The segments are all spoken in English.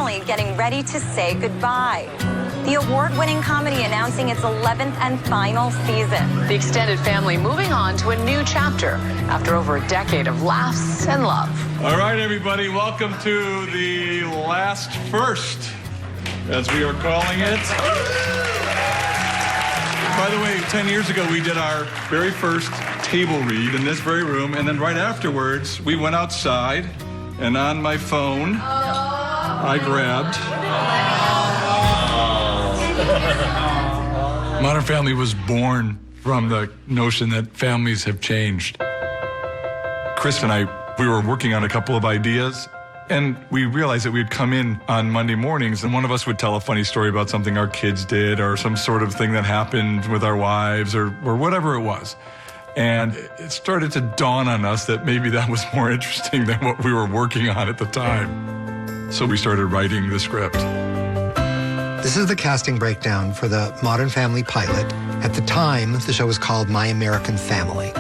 family getting ready to say goodbye. The award-winning comedy announcing its 11th and final season. The extended family moving on to a new chapter after over a decade of laughs and love. All right, everybody, welcome to the last first, as we are calling it. By the way, 10 years ago, we did our very first table read in this very room, and then right afterwards, we went outside, and on my phone, I grabbed... Modern Family was born from the notion that families have changed. Chris and I, we were working on a couple of ideas, and we realized that we'd come in on Monday mornings, and one of us would tell a funny story about something our kids did or some sort of thing that happened with our wives or whatever it was. And it started to dawn on us that maybe that was more interesting than what we were working on at the time. So we started writing the script. This is the casting breakdown for the Modern Family pilot. At the time, the show was called My American Family.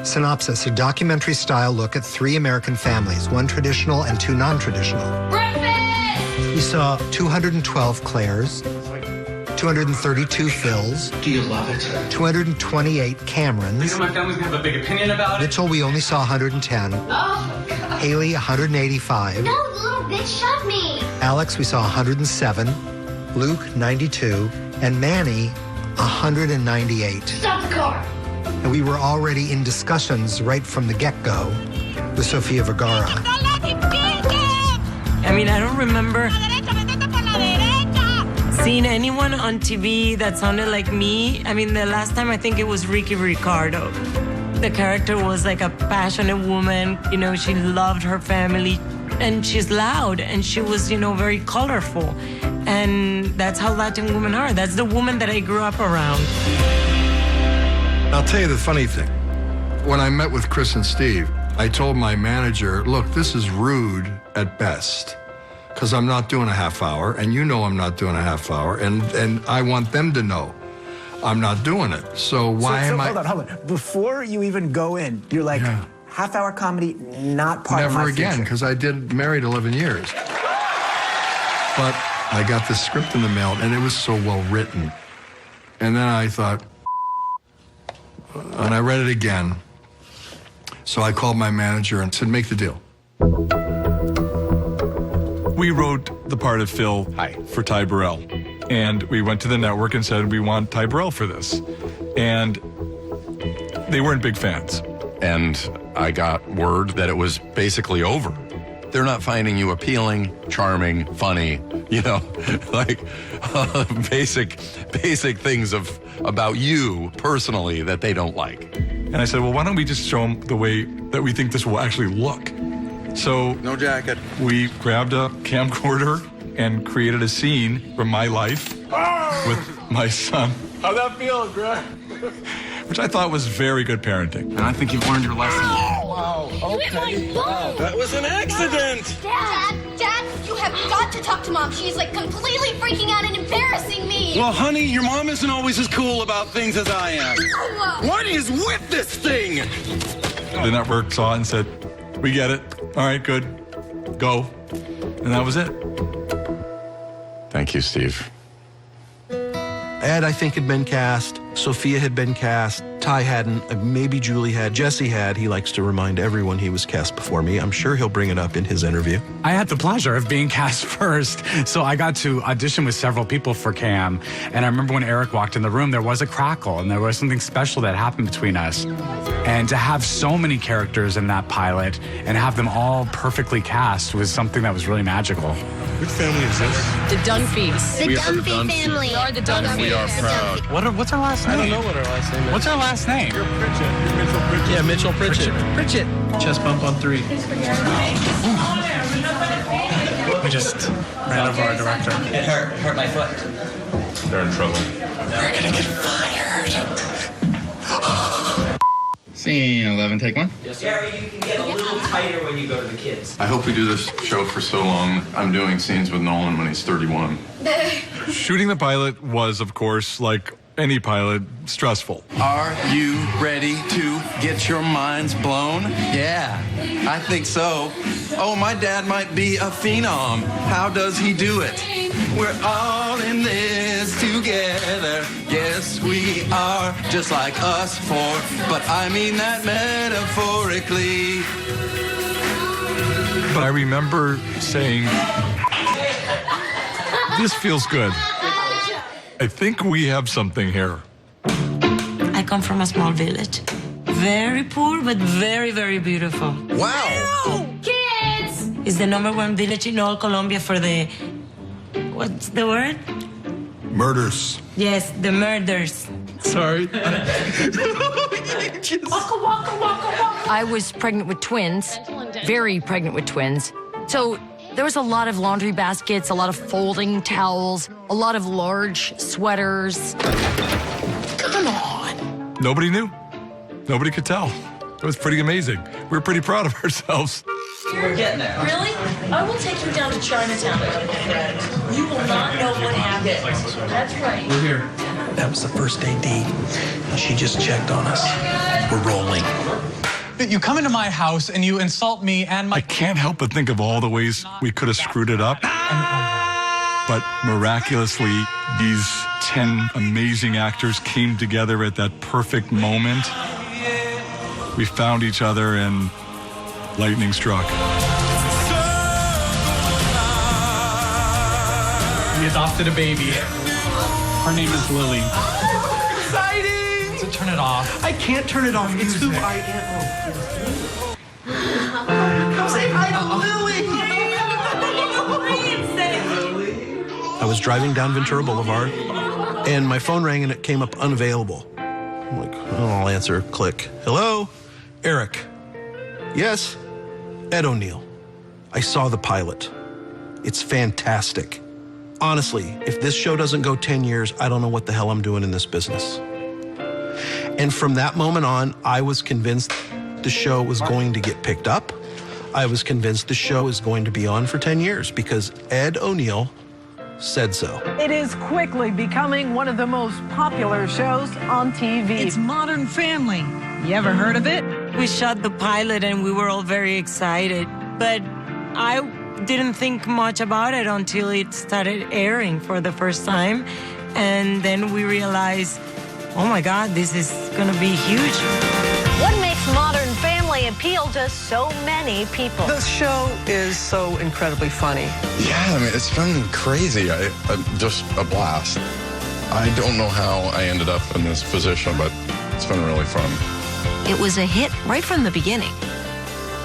Synopsis, a documentary-style look at 3 American families, 1 traditional and 2 non-traditional. Breakfast! We saw 212 Claires, 232 Phils. Do you love it? 228 Camerons. You know my family's gonna have a big opinion about it? Mitchell, we only saw 110. Oh, God. Haley, 185. No, little bitch, shut me! Alex, we saw 107. Luke, 92. And Manny, 198. Stop the car! And we were already in discussions right from the get-go with Sofia Vergara. I mean, I don't remember seeing anyone on TV that sounded like me. I mean, the last time I think it was Ricardo. The character was like a passionate woman. You know, she loved her family, and she's loud, and she was, you know, very colorful. And that's how Latin women are. That's the woman that I grew up around. I'll tell you the funny thing. When I met with Chris and Steve, I told my manager, look, this is rude at best, because I'm not doing a half hour, and you know I'm not doing a half hour, and I want them to know I'm not doing it. So why am I... Hold on. Before you even go in, you're like, half-hour comedy, not part of my Never again, because I did married 11 years. But I got this script in the mail, and it was so well written. And then I thought, and I read it again. So I called my manager and said, make the deal. We wrote the part of Phil for Ty Burrell. And we went to the network and said, we want Ty Burrell for this. And they weren't big fans. And I got word that it was basically over. They're not finding you appealing, charming, funny, you know, like basic things about you personally that they don't like. And I said, well, why don't we just show them the way that we think this will actually look? So no jacket. We grabbed a camcorder and created a scene from my life with my son. How'd that feel, Greg? Which I thought was very good parenting. And I think you've learned your lesson. Wow, okay. That was an accident! Dad, you have got to talk to Mom. She's like completely freaking out and embarrassing me. Well, honey, your mom isn't always as cool about things as I am. What is with this thing? The network saw it and said, we get it. All right, good. Go. And that was it. Thank you, Steve. Ed, I think, had been cast. Sofia had been cast. Ty hadn't. Maybe Julie had. Jesse had. He likes to remind everyone he was cast before me. I'm sure he'll bring it up in his interview. I had the pleasure of being cast first, so I got to audition with several people for Cam. And I remember when Eric walked in the room, there was a crackle, and there was something special that happened between us. And to have so many characters in that pilot and have them all perfectly cast was something that was really magical. Which family is this? The Dunphys. The Dunphy family. We are the Dunphys. We are proud. What's our last name? I don't know what our last name is. What's our last name? You're Pritchett. You're Mitchell Pritchett. Yeah, Mitchell Pritchett. Pritchett. Chest bump on 3. We just ran over our director. It hurt my foot. They're in trouble. We're gonna get fired. Scene 11, take 1. Yes, Gary, you can get a little tighter when you go to the kids. I hope we do this show for so long. I'm doing scenes with Nolan when he's 31. Shooting the pilot was, of course, like any pilot stressful. Are you ready to get your minds blown? Yeah, I think so. Oh, my dad might be a phenom. How does he do it? We're all in this together. Yes, we are just like us four, but I mean that metaphorically. But I remember saying, this feels good. I think we have something here. I come from a small village. Very poor, but very, very beautiful. Wow. Kids! It's the #1 village in all Colombia for the... What's the word? Murders. Yes, the murders. Sorry. I was pregnant with twins, very pregnant with twins. So there was a lot of laundry baskets, a lot of folding towels, a lot of large sweaters. Come on. Nobody knew. Nobody could tell. It was pretty amazing. We were pretty proud of ourselves. We're getting there. Really? I will take you down to Chinatown. You will not know what happened. That's right. We're here. That was the first AD. She just checked on us. We're rolling. You come into my house and you insult me and my... I can't help but think of all the ways we could have screwed it up. But miraculously, these 10 amazing actors came together at that perfect moment. We found each other and lightning struck. We adopted a baby. Her name is Lily. Exciting! So turn it off. I can't turn it off. It's who I am. Say hi to Lily! I was driving down Ventura Boulevard, and my phone rang and it came up unavailable. I'm like, oh, I'll answer. Click. Hello? Eric. Yes? Ed O'Neill. I saw the pilot. It's fantastic. Honestly, if this show doesn't go 10 years, I don't know what the hell I'm doing in this business. And from that moment on, I was convinced the show was going to get picked up. I was convinced the show is going to be on for 10 years because Ed O'Neill said so. It is quickly becoming one of the most popular shows on TV. It's Modern Family. You ever heard of it? We shot the pilot and we were all very excited, but I didn't think much about it until it started airing for the first time. And then we realized, oh my God, this is gonna be huge. What makes Modern Family appeal to so many people? The show is so incredibly funny. Yeah, I mean, it's been crazy. Just a blast. I don't know how I ended up in this position, but it's been really fun. It was a hit right from the beginning.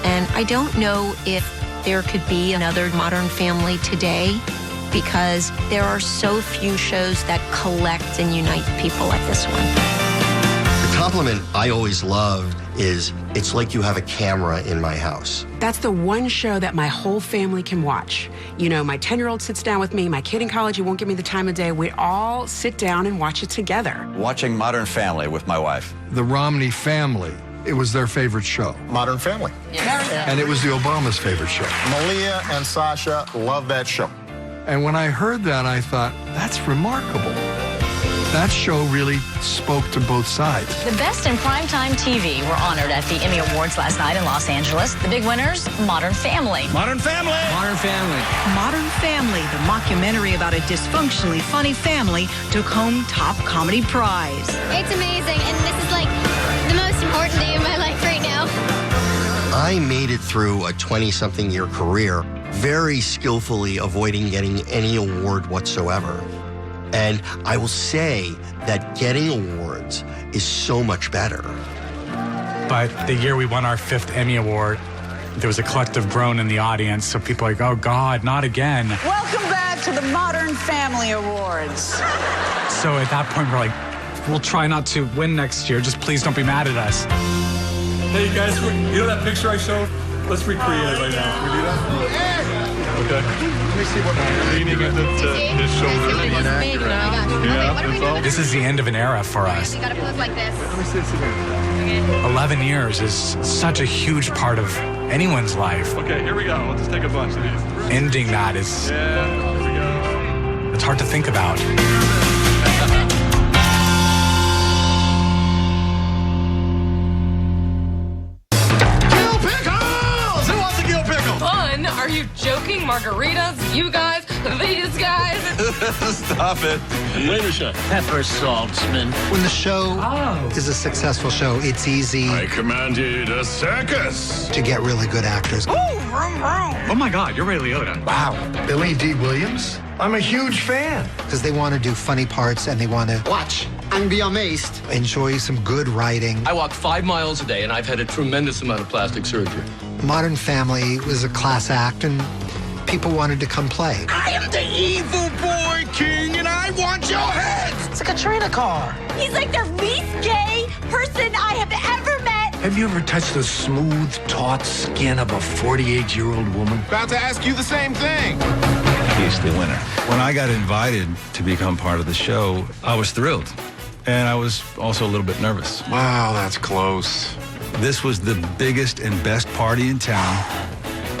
And I don't know if there could be another Modern Family today because there are so few shows that collect and unite people like this one. The compliment I always loved is, it's like you have a camera in my house. That's the one show that my whole family can watch. You know, my 10-year-old sits down with me, my kid in college, he won't give me the time of day. We all sit down and watch it together. Watching Modern Family with my wife. The Romney family, it was their favorite show. Modern Family. And it was the Obamas' favorite show. Malia and Sasha love that show. And when I heard that, I thought, that's remarkable. That show really spoke to both sides. The best in primetime TV were honored at the Emmy Awards last night in Los Angeles. The big winners, Modern Family. Modern Family! Modern Family. Modern Family, the mockumentary about a dysfunctionally funny family, took home top comedy prize. It's amazing, and this is like the most important day of my life right now. I made it through a 20-something year career very skillfully avoiding getting any award whatsoever. And I will say that getting awards is so much better. But the year we won our 5th Emmy Award, there was a collective groan in the audience. So people were like, oh God, not again. Welcome back to the Modern Family Awards. So at that point, we're like, we'll try not to win next year. Just please don't be mad at us. Hey guys, you know that picture I showed? Let's recreate it right now. Can we do that? Okay. Let me see what I'm leaning at his shoulder. Yeah, this is the end of an era for us. You gotta pose like this. Let me see this again. 11 years is such a huge part of anyone's life. Okay, here we go. Let's just take a bunch of these. Ending that is... Yeah, here we go. It's hard to think about. you joking? Margaritas? You guys? These guys? Stop it. Later, chef. Pepper saltsman. When the show is a successful show, it's easy. I commanded a circus. To get really good actors. Oh my God, you're Ray Liotta. Wow. Billy D. Williams? I'm a huge fan. Because they want to do funny parts and they want to watch and be amazed. Enjoy some good writing. I walk 5 miles a day, and I've had a tremendous amount of plastic surgery. Modern Family was a class act, and people wanted to come play. I am the evil boy king, and I want your head. It's a Katrina car. He's like the least gay person I have ever met. Have you ever touched the smooth, taut skin of a 48-year-old woman? About to ask you the same thing. He's the winner. When I got invited to become part of the show, I was thrilled. And I was also a little bit nervous. Wow, that's close. This was the biggest and best party in town,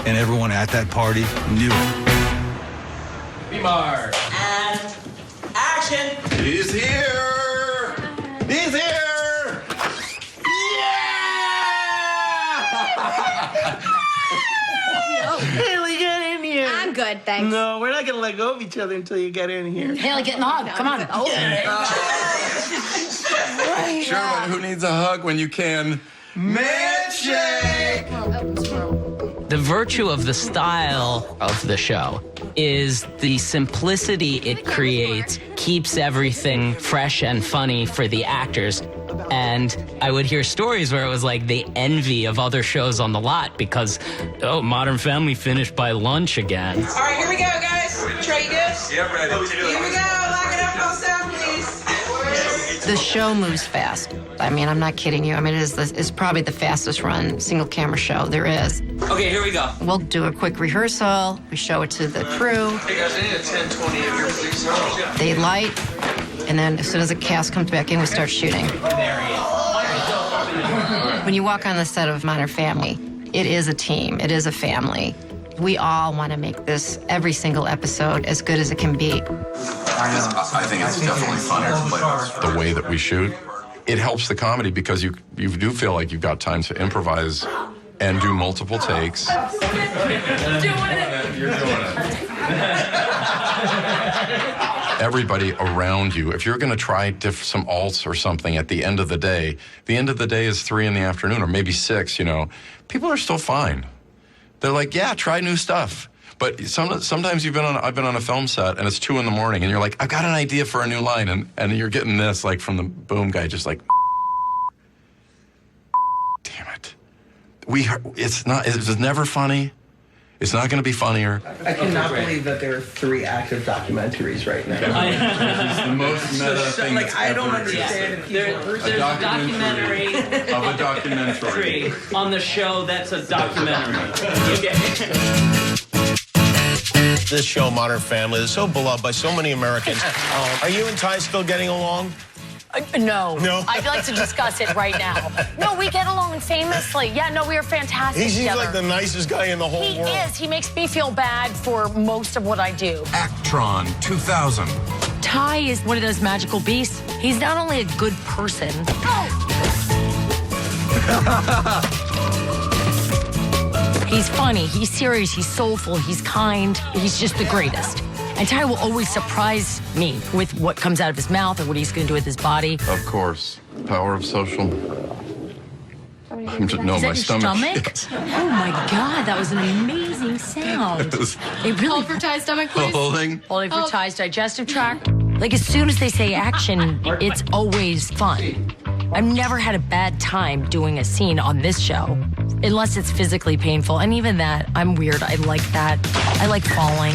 and everyone at that party knew it. B-Mark. And action. He's here! He's here! Haley, get in here. I'm good, thanks. No, we're not gonna let go of each other until you get in here. Haley, get in the hug. Come on. Sherman, who needs a hug when you can? Milkshake! The virtue of the style of the show is the simplicity it creates, keeps everything fresh and funny for the actors. And I would hear stories where it was like the envy of other shows on the lot because, oh, Modern Family finished by lunch again. All right, here we go, guys. Trey, you good? Yeah, ready. Here we go. Lock it up on sound, please. The show moves fast. I mean, I'm not kidding you. I mean, it's probably the fastest run single camera show there is. Okay, here we go. We'll do a quick rehearsal. We show it to the crew. Hey, guys, I need a 10-20 of your police. They light, and then as soon as the cast comes back in, we start shooting. When you walk on the set of Modern Family, it is a team. It is a family. We all want to make this, every single episode, as good as it can be. I think it's definitely funnier to play the way that we shoot. It helps the comedy because you do feel like you've got time to improvise and do multiple takes. Everybody around you, if you're going to try some alts or something at the end of the day is 3 in the afternoon or maybe 6, you know, people are still fine. They're like, yeah, try new stuff. But sometimes I've been on a film set and it's 2 in the morning and you're like, I've got an idea for a new line and you're getting this like from the boom guy, just like, damn it. It's never funny. It's not going to be funnier. I cannot believe that there are 3 active documentaries right now. It's the most meta thing like, that's I don't ever understand. existed. There's a documentary of a documentary on the show that's a documentary. This show, Modern Family, is so beloved by so many Americans. Are you and Ty still getting along? No. No? I'd like to discuss it right now. No, we get along famously. Yeah, no, we are fantastic He seems together. like the nicest guy in the whole He world. is. He makes me feel bad for most of what I do. Actron 2000. Ty is one of those magical beasts. He's not only a good person. He's funny, he's serious, he's soulful, he's kind. He's just the greatest. And Ty will always surprise me with what comes out of his mouth or what he's going to do with his body. Of course. Power of social. Is that my your stomach. Oh my God, that was an amazing sound. It really. Hold for Ty's stomach, please. Holding for Ty's digestive tract. Like as soon as they say action, it's always fun. I've never had a bad time doing a scene on this show, unless it's physically painful. And even that, I'm weird. I like that. I like falling.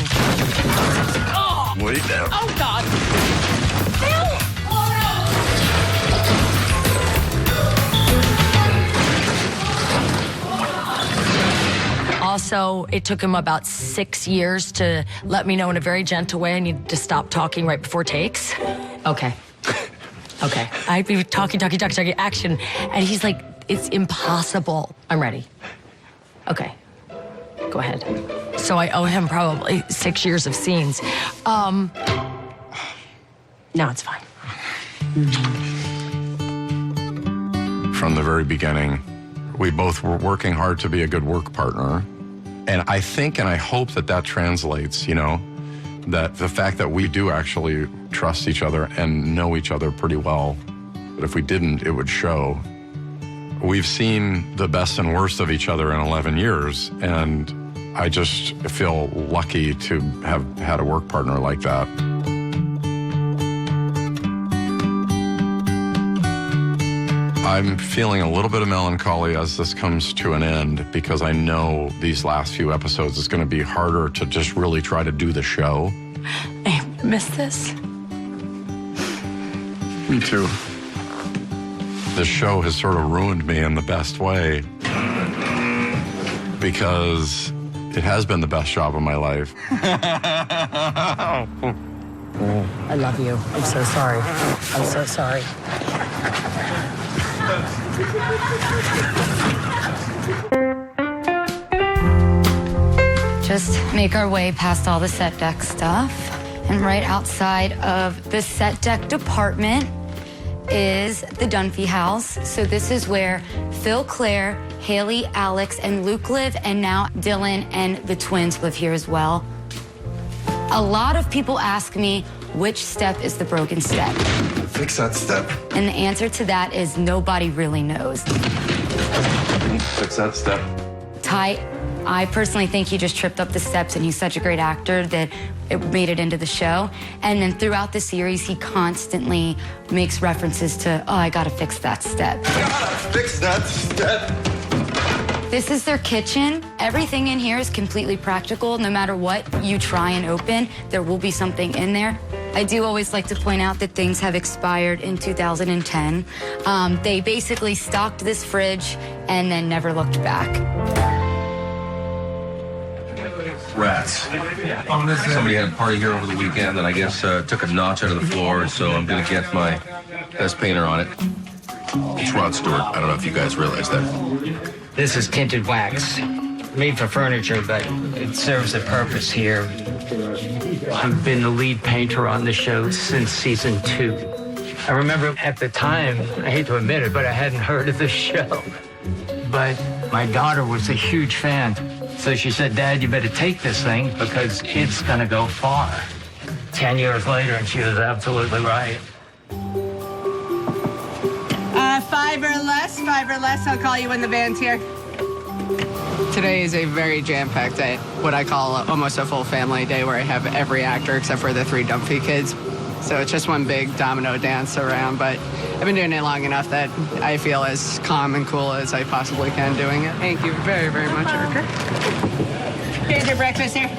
Oh! Wait down. Oh, God. Also, it took him about 6 years to let me know in a very gentle way I needed to stop talking right before takes. Okay. I'd be talking, action. And he's like, it's impossible. I'm ready. Okay. Go ahead. So I owe him probably 6 years of scenes. No, it's fine. From the very beginning, we both were working hard to be a good work partner. And I think and I hope that translates, that the fact that we do actually trust each other and know each other pretty well. But if we didn't, it would show. We've seen the best and worst of each other in 11 years, and I just feel lucky to have had a work partner like that. I'm feeling a little bit of melancholy as this comes to an end because I know these last few episodes it's going to be harder to just really try to do the show. I miss this. Me too. This show has sort of ruined me in the best way because it has been the best job of my life. I love you. I'm so sorry. I'm so sorry. Just make our way past all the set deck stuff. And right outside of the set deck department is the Dunphy house. So this is where Phil, Claire, Haley, Alex, and Luke live. And now Dylan and the twins live here as well. A lot of people ask me, which step is the broken step? Fix that step. And the answer to that is nobody really knows. Fix that step. Ty, I personally think he just tripped up the steps, and he's such a great actor that it made it into the show. And then throughout the series, he constantly makes references to, oh, I gotta fix that step. Gotta fix that step. This is their kitchen. Everything in here is completely practical. No matter what you try and open, there will be something in there. I do always like to point out that things have expired in 2010. They basically stocked this fridge and then never looked back. Rats. Somebody had a party here over the weekend and I guess took a notch out of the floor, so I'm gonna get my best painter on it. It's Rod Stewart. I don't know if you guys realize that. This is tinted wax, made for furniture, but it serves a purpose here. I've been the lead painter on the show since season 2. I remember at the time, I hate to admit it, but I hadn't heard of the show. But my daughter was a huge fan. So she said, Dad, you better take this thing because it's gonna go far. 10 years later, and she was absolutely right. 5 or less, I'll call you when the band's here. Today is a very jam-packed day, what I call almost a full family day where I have every actor except for the 3 Dunphy kids. So it's just one big domino dance around, but I've been doing it long enough that I feel as calm and cool as I possibly can doing it. Thank you very, very much, Erica. Here's your breakfast here.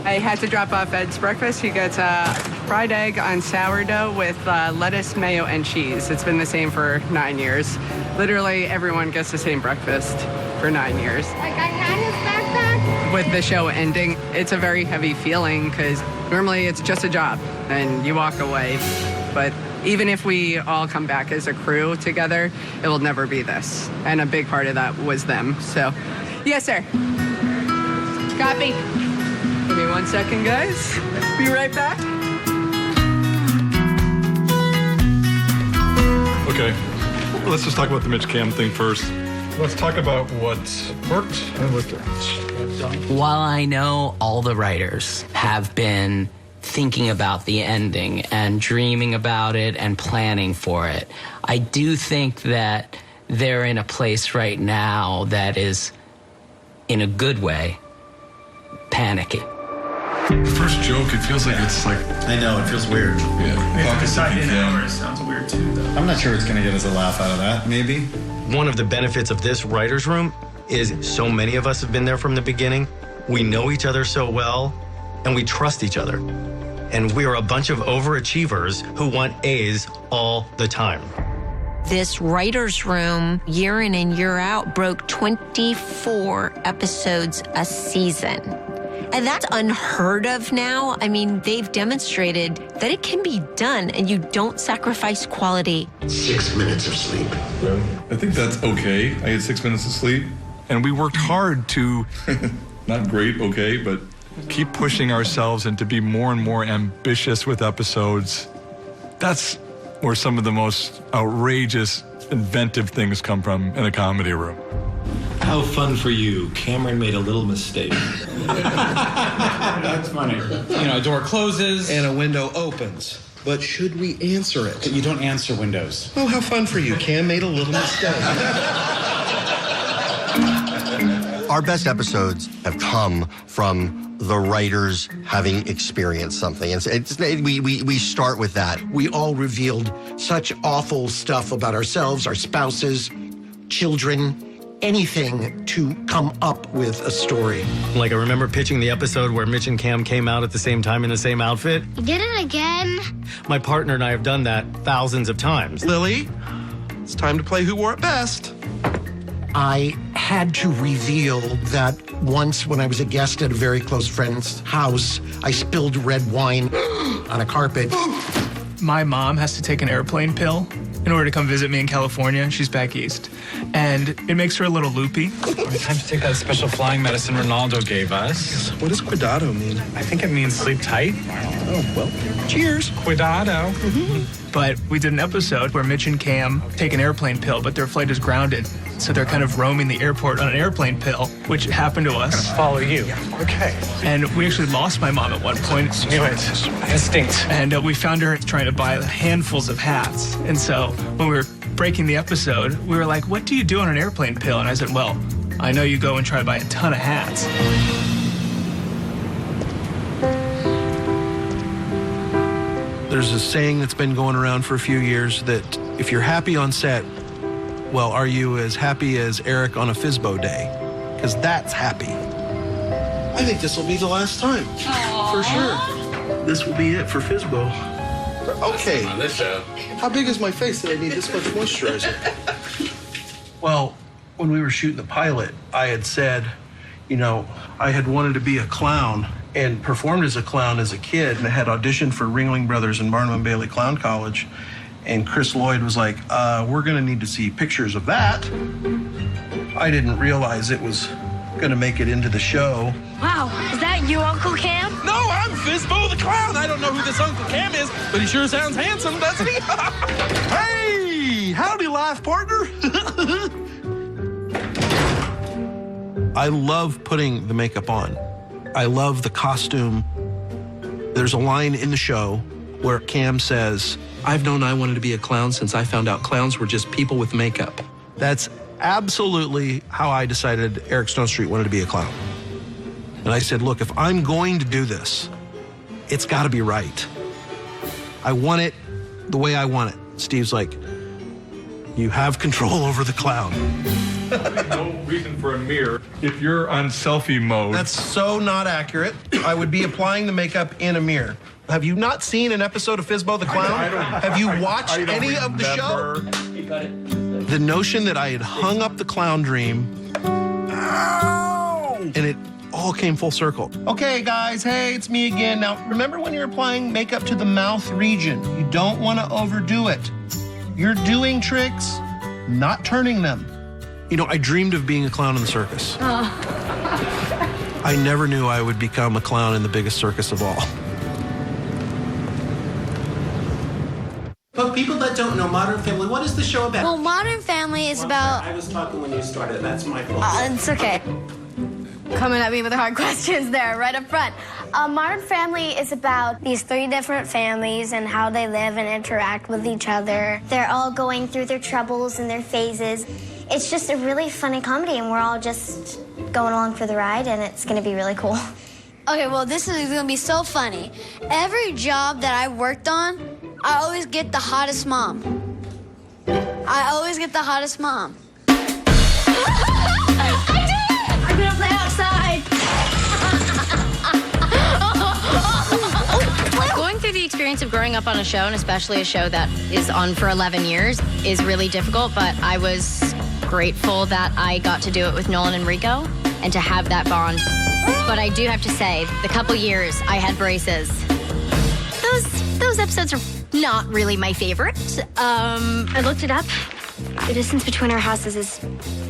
I had to drop off Ed's breakfast. He gets a fried egg on sourdough with lettuce, mayo, and cheese. It's been the same for 9 years. Literally, everyone gets the same breakfast for 9 years. Like I had his backpack? With the show ending, it's a very heavy feeling because normally it's just a job and you walk away. But even if we all come back as a crew together, it will never be this. And a big part of that was them. So, yes, sir. Copy. Give me 1 second, guys. Be right back. Okay, let's just talk about the Mitch Cam thing first. Let's talk about what worked and what didn't. While I know all the writers have been thinking about the ending and dreaming about it and planning for it, I do think that they're in a place right now that is, in a good way, panicky. The first joke, it feels like it's like... I know, it feels weird. Yeah. Decide in hours sounds weird too, though. I'm not sure it's going to get us a laugh out of that, maybe. One of the benefits of this writer's room is so many of us have been there from the beginning. We know each other so well, and we trust each other. And we are a bunch of overachievers who want A's all the time. This writer's room, year in and year out, broke 24 episodes a season. And that's unheard of now. I mean, they've demonstrated that it can be done and you don't sacrifice quality. 6 minutes of sleep. I think that's okay. I had 6 minutes of sleep. And we worked hard to, not great, okay, but keep pushing ourselves and to be more and more ambitious with episodes. That's where some of the most outrageous, inventive things come from in a comedy room. How fun for you. Cameron made a little mistake. That's funny. You know, a door closes. And a window opens. But should we answer it? You don't answer windows. Oh, how fun for you. Cam made a little mistake. Our best episodes have come from the writers having experienced something. And we start with that. We all revealed such awful stuff about ourselves, our spouses, children, anything to come up with a story. Like, I remember pitching the episode where Mitch and Cam came out at the same time in the same outfit. You did it again. My partner and I have done that thousands of times. Lily, it's time to play Who Wore It Best. I had to reveal that once when I was a guest at a very close friend's house, I spilled red wine on a carpet. My mom has to take an airplane pill in order to come visit me in California. She's back east. And it makes her a little loopy. Time to take that special flying medicine Ronaldo gave us. What does cuidado mean? I think it means sleep tight. Oh, well, cheers. Cuidado. But we did an episode where Mitch and Cam take an airplane pill, but their flight is grounded. So they're kind of roaming the airport on an airplane pill, which happened to us. Follow you. Okay. And we actually lost my mom at one point. Knew it. Instinct. And we found her trying to buy handfuls of hats. And so when we were breaking the episode, we were like, what do you do on an airplane pill? And I said, well, I know you go and try to buy a ton of hats. There's a saying that's been going around for a few years that if you're happy on set, well, are you as happy as Eric on a Fizbo day? Because that's happy. I think this will be the last time. Aww. For sure. This will be it for Fizbo. Okay. On this show. How big is my face that I need this much moisturizer? Well, when we were shooting the pilot, I had said, you know, I had wanted to be a clown and performed as a clown as a kid, and I had auditioned for Ringling Brothers and Barnum and Bailey Clown College. And Chris Lloyd was like, we're gonna need to see pictures of that. I didn't realize it was gonna make it into the show. Wow, is that you, Uncle Cam? No, I'm Fizbo the Clown. I don't know who this Uncle Cam is, but he sure sounds handsome, doesn't he? Hey, howdy, life partner. I love putting the makeup on. I love the costume. There's a line in the show where Cam says, I've known I wanted to be a clown since I found out clowns were just people with makeup. That's absolutely how I decided Eric Stonestreet wanted to be a clown. And I said, look, if I'm going to do this, it's got to be right. I want it the way I want it. Steve's like, you have control over the clown. No reason for a mirror if you're on selfie mode. That's so not accurate. I would be applying the makeup in a mirror. Have you not seen an episode of Fizbo the Clown? Have you watched any of the show? The notion that I had hung up the clown dream, and it all came full circle. Okay, guys, hey, it's me again. Now, remember when you're applying makeup to the mouth region, you don't want to overdo it. You're doing tricks, not turning them. You know, I dreamed of being a clown in the circus. I never knew I would become a clown in the biggest circus of all. But people that don't know Modern Family, what is the show about? Well, Modern Family is about... I was talking when you started. That's my fault. It's okay. Coming at me with the hard questions there, right up front. Modern Family is about these 3 different families and how they live and interact with each other. They're all going through their troubles and their phases. It's just a really funny comedy, and we're all just going along for the ride, and it's going to be really cool. Okay, well, this is going to be so funny. Every job that I worked on, I always get the hottest mom. I always get the hottest mom. I did it! I'm going to play outside. Going through the experience of growing up on a show, and especially a show that is on for 11 years, is really difficult, but I was grateful that I got to do it with Nolan and Rico and to have that bond. But I do have to say, the couple years I had braces, those episodes are not really my favorite. I looked it up. The distance between our houses is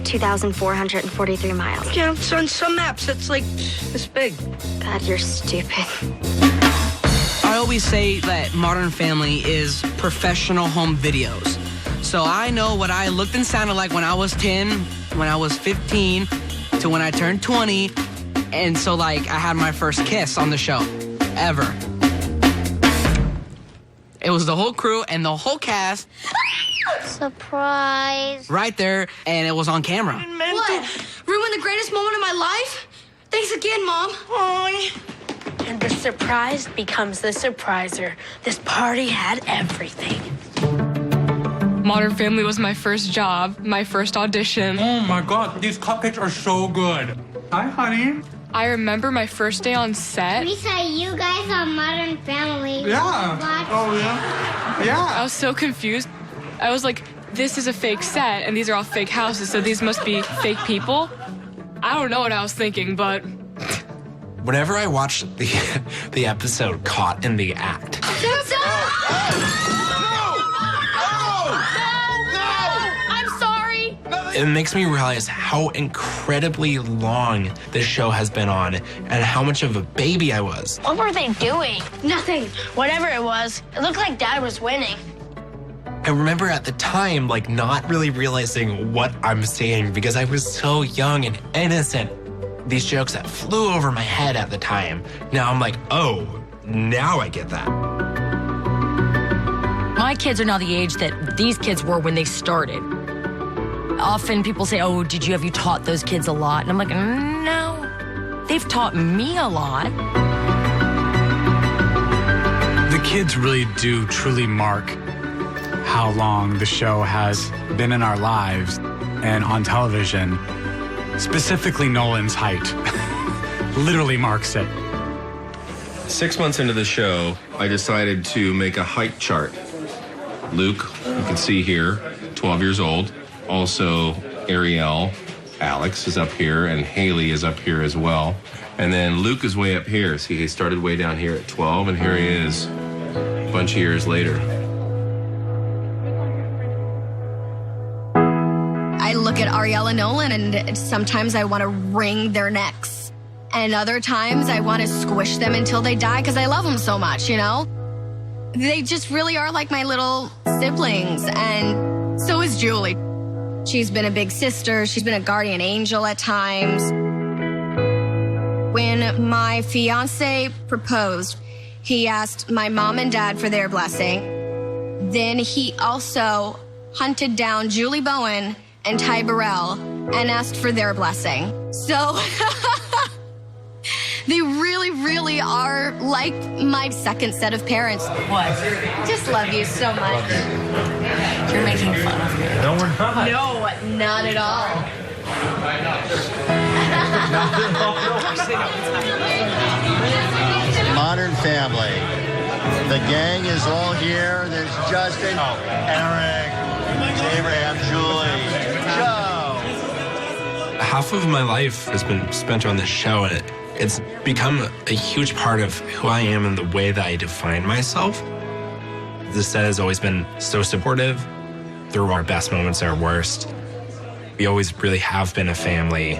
2,443 miles. Yeah, so on some maps, it's like this big. God, you're stupid. I always say that Modern Family is professional home videos. So I know what I looked and sounded like when I was 10 when I was 15 to when I turned 20. And so, like, I had my first kiss on the show, ever. It was the whole crew and the whole cast. Surprise. Right there, and it was on camera. What? Ruined the greatest moment of my life? Thanks again, Mom. And the surprise becomes the surpriser. This party had everything. Modern Family was my first job, my first audition. Oh my God, these cupcakes are so good. Hi, honey. I remember my first day on set. We saw you guys on Modern Family. Yeah. Oh, yeah? Yeah. I was so confused. I was like, this is a fake set, and these are all fake houses, so these must be fake people. I don't know what I was thinking, but... Whenever I watch the episode Caught in the Act, I'm sorry. it makes me realize how incredibly long this show has been on and how much of a baby I was. What were they doing? Nothing. Whatever it was, it looked like Dad was winning. I remember at the time, like, not really realizing what I'm saying because I was so young and innocent. These jokes that flew over my head at the time. Now I'm like, oh, now I get that. My kids are now the age that these kids were when they started. Often people say, oh, have you taught those kids a lot? And I'm like, no, they've taught me a lot. The kids really do truly mark how long the show has been in our lives and on television. Specifically, Nolan's height literally marks it. 6 months into the show, I decided to make a height chart. Luke, you can see here, 12 years old. Also, Ariel, Alex is up here, and Haley is up here as well. And then Luke is way up here. See, he started way down here at 12, and here he is a bunch of years later. I look at Ariel and Nolan, and sometimes I want to wring their necks. And other times I want to squish them until they die because I love them so much, you know? They just really are like my little siblings, and so is Julie. She's been a big sister. She's been a guardian angel at times. When my fiance proposed, he asked my mom and dad for their blessing. Then he also hunted down Julie Bowen and Ty Burrell and asked for their blessing. So they really, really are like my second set of parents. What? Just love you so much. You're making fun of me. No, we're not. No, not at all. Modern Family. The gang is all here. There's Justin, Eric, Abraham, Julie, Joe. Half of my life has been spent on this show, and it's become a huge part of who I am and the way that I define myself. The set has always been so supportive through our best moments, our worst. We always really have been a family.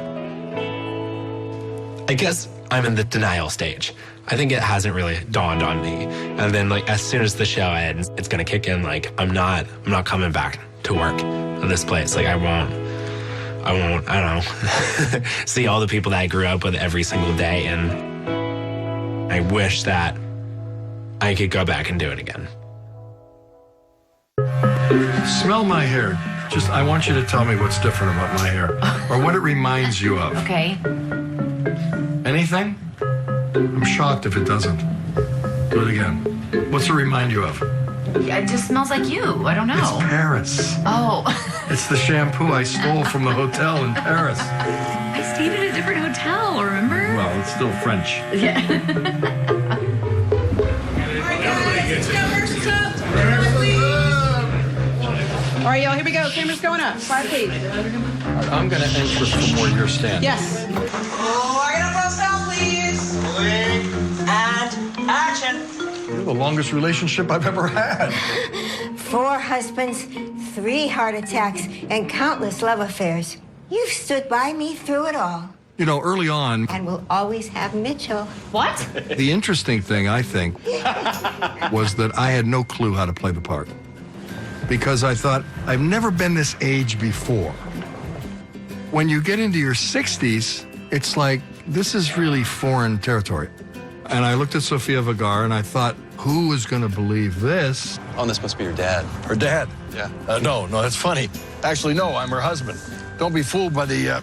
I guess I'm in the denial stage. I think it hasn't really dawned on me. And then, like, as soon as the show ends, it's gonna kick in, like, I'm not coming back to work in this place. Like, I won't, I don't know, see all the people that I grew up with every single day. And I wish that I could go back and do it again. Smell my hair. Just, I want you to tell me what's different about my hair, or what it reminds you of. Okay. Anything? I'm shocked if it doesn't. Do it again. What's it remind you of? It just smells like you. I don't know. It's Paris. Oh. It's the shampoo I stole from the hotel in Paris. I stayed at a different hotel, remember? Well, it's still French. Yeah. All right, y'all, here we go. Camera's going up. 5 feet. I'm going to enter from where you're standing. Yes. Oh, I got a front sound, please. And action. You're the longest relationship I've ever had. 4 husbands, 3 heart attacks, and countless love affairs. You've stood by me through it all. You know, early on... And we'll always have Mitchell. What? The interesting thing, I think, was that I had no clue how to play the part. Because I thought, I've never been this age before. When you get into your 60s, it's like, this is really foreign territory. And I looked at Sofia Vergara and I thought, who is going to believe this? Oh, this must be your dad. Her dad? Yeah. No, that's funny. Actually, no, I'm her husband. Don't be fooled by the,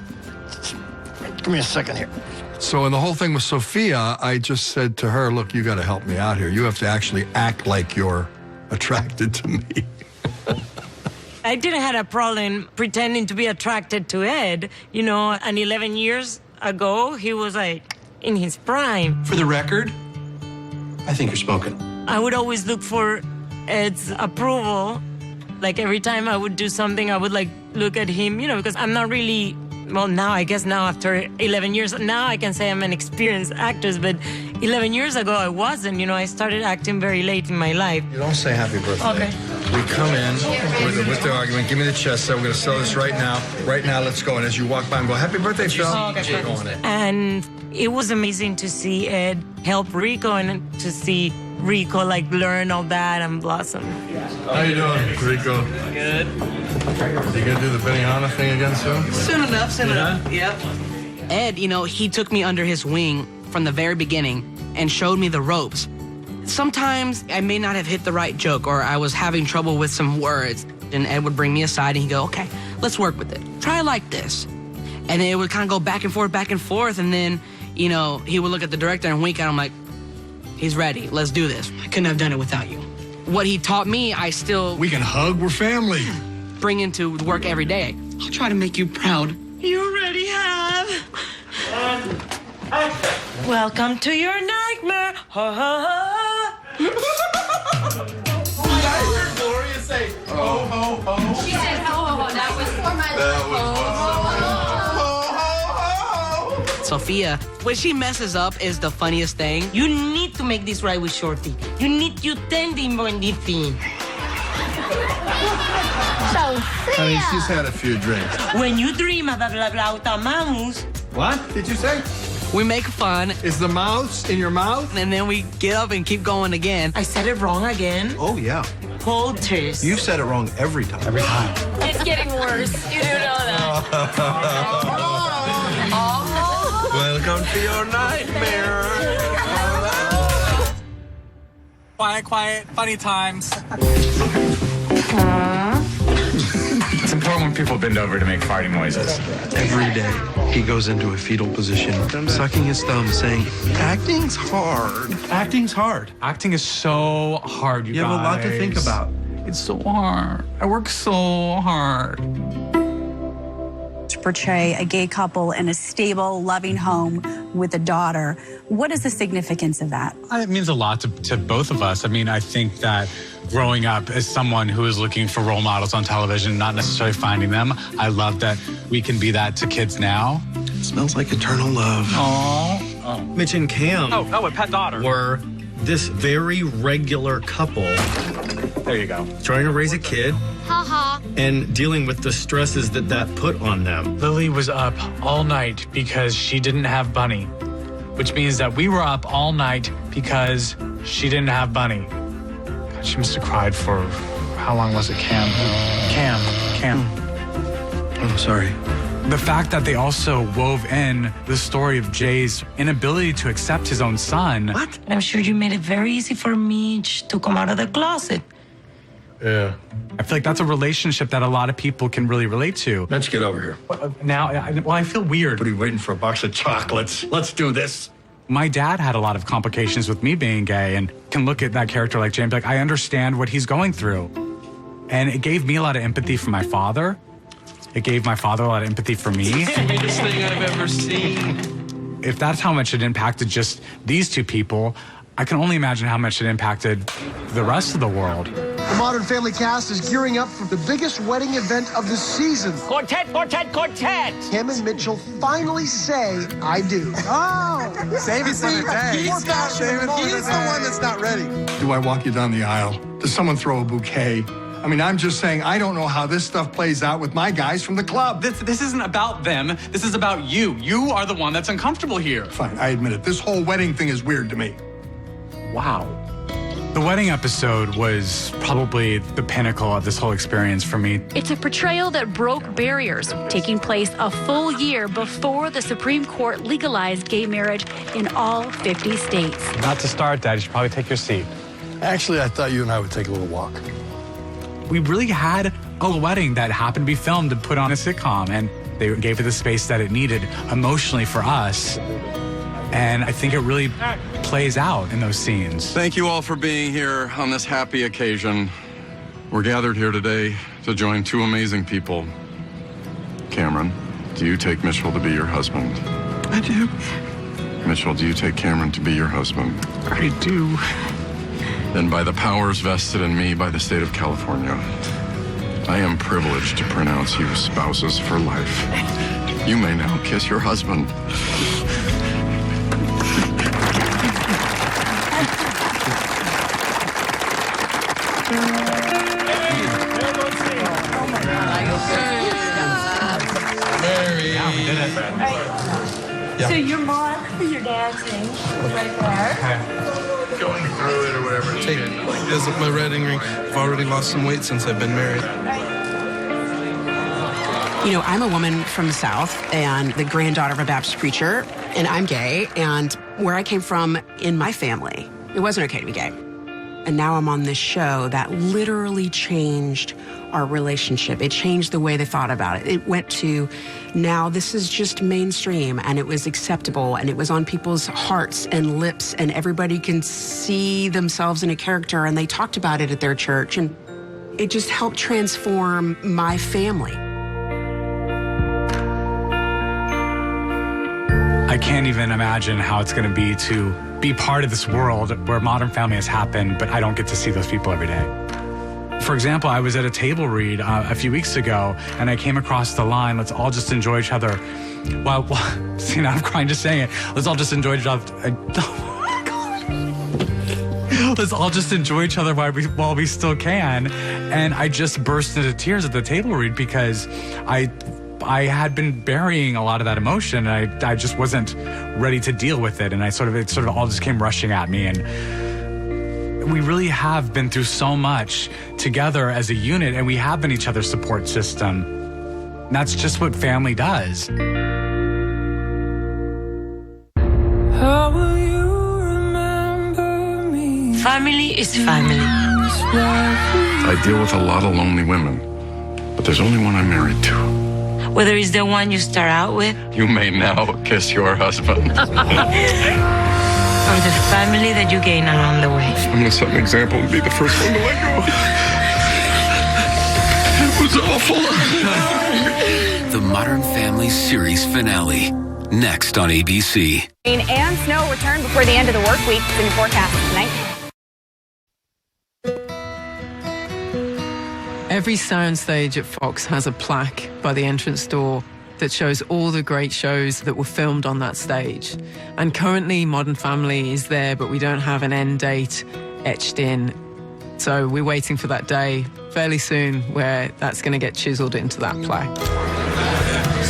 Give me a second here. So in the whole thing with Sofia, I just said to her, look, you got to help me out here. You have to actually act like you're attracted to me. I didn't have a problem pretending to be attracted to Ed. You know, and 11 years ago, he was like in his prime. For the record, I think you're smoking. I would always look for Ed's approval. Like every time I would do something, I would like look at him, you know, because I'm not really, well, now I guess now after 11 years, now I can say I'm an experienced actress, but 11 years ago I wasn't, you know, I started acting very late in my life. You don't say happy birthday. Okay. We come in with the argument, give me the chest set, we're going to sell this right now. Right now, let's go. And as you walk by and go, happy birthday, Phil. And it was amazing to see Ed help Rico and to see Rico like learn all that and blossom. How you doing, Rico? Good. You gonna do the Benihana thing again soon? Soon enough. Yep. Ed, you know, he took me under his wing from the very beginning and showed me the ropes. Sometimes I may not have hit the right joke or I was having trouble with some words. And Ed would bring me aside and he'd go, okay, let's work with it. Try like this. And then it would kind of go back and forth. And then, you know, he would look at the director and wink at him like, he's ready. Let's do this. I couldn't have done it without you. What he taught me, I still... We can hug. We're family. ...bring into work every day. I'll try to make you proud. You already have. Welcome to your nightmare. Ha, ha, ha. I heard Gloria say, ho, ho, ho. She said, ho, ho, ho. That was for my ho. Sofia, when she messes up is the funniest thing. You need to make this right with Shorty. You need to tend him on the thing. Honey, she's had a few drinks. When you dream about la mouse. What did you say? We make fun. Is the mouse in your mouth? And then we get up and keep going again. I said it wrong again. Oh, yeah. Poultice. You've said it wrong every time. It's getting worse. You do know that. Welcome to your nightmare. Quiet, funny times. It's important when people bend over to make farting noises. Every day, he goes into a fetal position, sucking his thumb, saying, acting's hard. Acting's hard. Acting is so hard, you guys. You have a lot to think about. It's so hard. I work so hard. To portray a gay couple in a stable, loving home with a daughter. What is the significance of that? It means a lot to both of us. I mean, I think that growing up as someone who is looking for role models on television, not necessarily finding them, I love that we can be that to kids now. It smells like eternal love. Aww. Mitch and Cam a pet daughter. were this very regular couple. There you go. Trying to raise a kid. Ha-ha. And dealing with the stresses that put on them. Lily was up all night because she didn't have Bunny, which means that we were up all night because she didn't have Bunny. God, she must have cried for, how long was it, Cam? Cam. Oh, sorry. The fact that they also wove in the story of Jay's inability to accept his own son. What? I'm sure you made it very easy for me to come out of the closet. Yeah. I feel like that's a relationship that a lot of people can really relate to. Let's get over here. Now, I feel weird. What are you waiting for, a box of chocolates? Let's do this. My dad had a lot of complications with me being gay and can look at that character like Jay and be like, I understand what he's going through. And it gave me a lot of empathy for my father. It gave my father a lot of empathy for me. It's the weirdest thing I've ever seen. If that's how much it impacted just these two people, I can only imagine how much it impacted the rest of the world. The Modern Family cast is gearing up for the biggest wedding event of the season. Quartet! Kim and Mitchell finally say, I do. Oh! Save it for the day. He's the one that's not ready. Do I walk you down the aisle? Does someone throw a bouquet? I mean, I'm just saying, I don't know how this stuff plays out with my guys from the club. This isn't about them. This is about you. You are the one that's uncomfortable here. Fine, I admit it. This whole wedding thing is weird to me. Wow. The wedding episode was probably the pinnacle of this whole experience for me. It's a portrayal that broke barriers, taking place a full year before the Supreme Court legalized gay marriage in all 50 states. About to start, Dad. You should probably take your seat. Actually, I thought you and I would take a little walk. We really had a wedding that happened to be filmed and put on a sitcom, and they gave it the space that it needed emotionally for us. And I think it really plays out in those scenes. Thank you all for being here on this happy occasion. We're gathered here today to join two amazing people. Cameron, do you take Mitchell to be your husband? I do. Mitchell, do you take Cameron to be your husband? I do. Then by the powers vested in me by the state of California, I am privileged to pronounce you spouses for life. You may now kiss your husband. Yeah. So your mom, your dancing, right there. Going through it or whatever. Take this is my wedding ring. I've already lost some weight since I've been married. You know, I'm a woman from the South and the granddaughter of a Baptist preacher, and I'm gay. And where I came from in my family, it wasn't okay to be gay. And now I'm on this show that literally changed our relationship. It changed the way they thought about it. It went to now this is just mainstream, and it was acceptable, and it was on people's hearts and lips, and everybody can see themselves in a character, and they talked about it at their church, and it just helped transform my family. I can't even imagine how it's going to be part of this world where Modern Family has happened, but I don't get to see those people every day. For example, I was at a table read a few weeks ago, and I came across the line, let's all just enjoy each other. Well, see, now I'm crying just saying it. Let's all just enjoy each other. Oh my God. Let's all just enjoy each other while we still can. And I just burst into tears at the table read because I had been burying a lot of that emotion, and I just wasn't ready to deal with it. And it sort of all just came rushing at me. And we really have been through so much together as a unit, and we have been each other's support system. And that's just what family does. How will you remember me? Family is family. I deal with a lot of lonely women, but there's only one I'm married to. Whether it's the one you start out with, You may now kiss your husband. or the family that you gain along the way. I'm going to set an example and be the first one to let go. It was awful. The Modern Family series finale, next on ABC. Rain and snow return before the end of the work week. It's in your forecast tonight. Every soundstage at Fox has a plaque by the entrance door that shows all the great shows that were filmed on that stage. And currently Modern Family is there, but we don't have an end date etched in. So we're waiting for that day fairly soon where that's going to get chiseled into that plaque.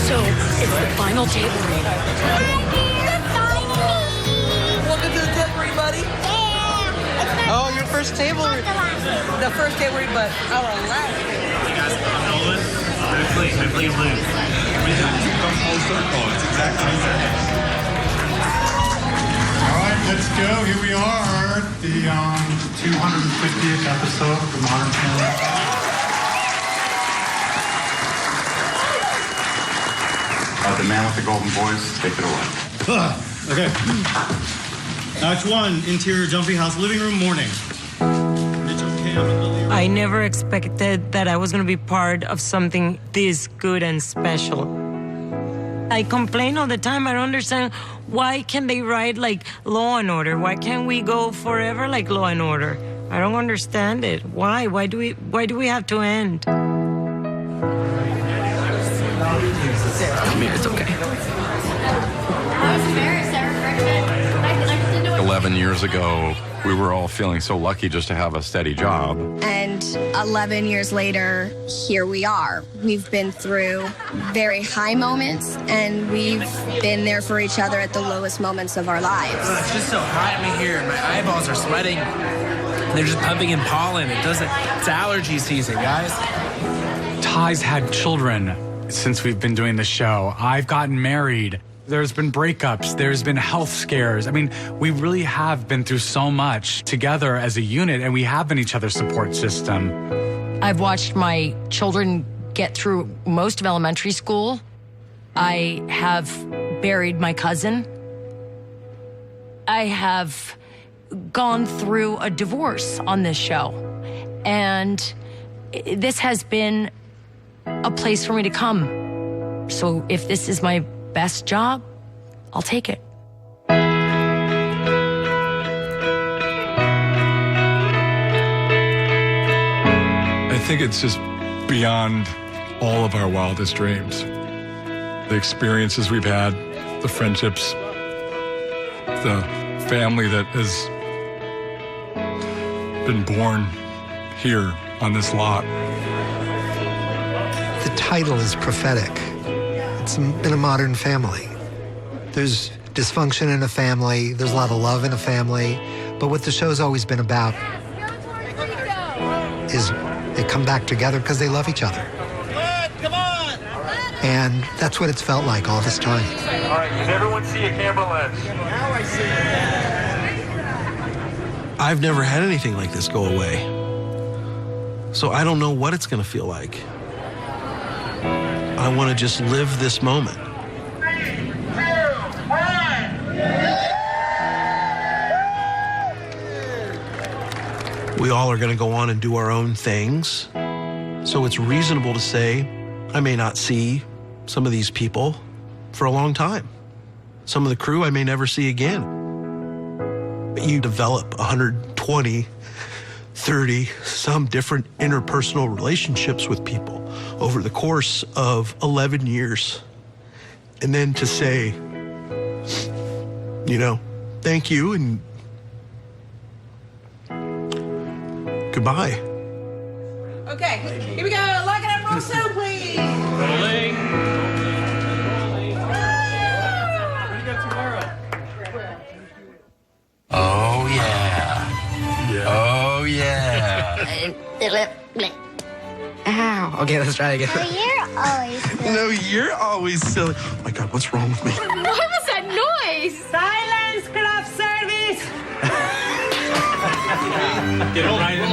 So it's the final table read. Welcome to the table read, buddy. Oh, your first table read. The first table read, but our last. You guys got Nolan? Hopefully you lose. Everything comes full circle. It's exactly the same. All right, let's go. Here we are, the 250th episode of The Modern Family. The man with the golden voice, take it away. Okay. Act 1, interior jumpy house, living room, morning. I never expected that I was going to be part of something this good and special. I complain all the time. I don't understand why can't they write like Law and Order? Why can't we go forever like Law and Order? I don't understand it. Why? Why do we have to end? Come here, it's okay. 11 years ago, we were all feeling so lucky just to have a steady job. And 11 years later, here we are. We've been through very high moments, and we've been there for each other at the lowest moments of our lives. It's just so hot in here. My eyeballs are sweating. They're just pumping in pollen. It's allergy season, guys. Ty's had children since we've been doing the show. I've gotten married. There's been breakups. There's been health scares. I mean, we really have been through so much together as a unit, and we have been each other's support system. I've watched my children get through most of elementary school. I have buried my cousin. I have gone through a divorce on this show. And this has been a place for me to come. So if this is my best job, I'll take it. I think it's just beyond all of our wildest dreams. The experiences we've had, the friendships, the family that has been born here on this lot. The title is prophetic. It's been a modern family. There's dysfunction in a family, there's a lot of love in a family, but what the show's always been about is they come back together because they love each other. Come on! And that's what it's felt like all this time. All right, can everyone see a camera lens? Now I see it. I've never had anything like this go away. So I don't know what it's going to feel like. I want to just live this moment. 3, 2, 1. We all are going to go on and do our own things. So it's reasonable to say I may not see some of these people for a long time. Some of the crew I may never see again. But you develop 120, 30, some different interpersonal relationships with people over the course of 11 years. And then to say, you know, thank you and goodbye. Okay, here we go. Lock it up real soon, please. Rolling. Oh, yeah. Oh, yeah. Ow. Okay, let's try again. Oh, you're always silly. No, you're always silly. Oh my God, what's wrong with me? What was that noise? Silence, craft service. Get right in there.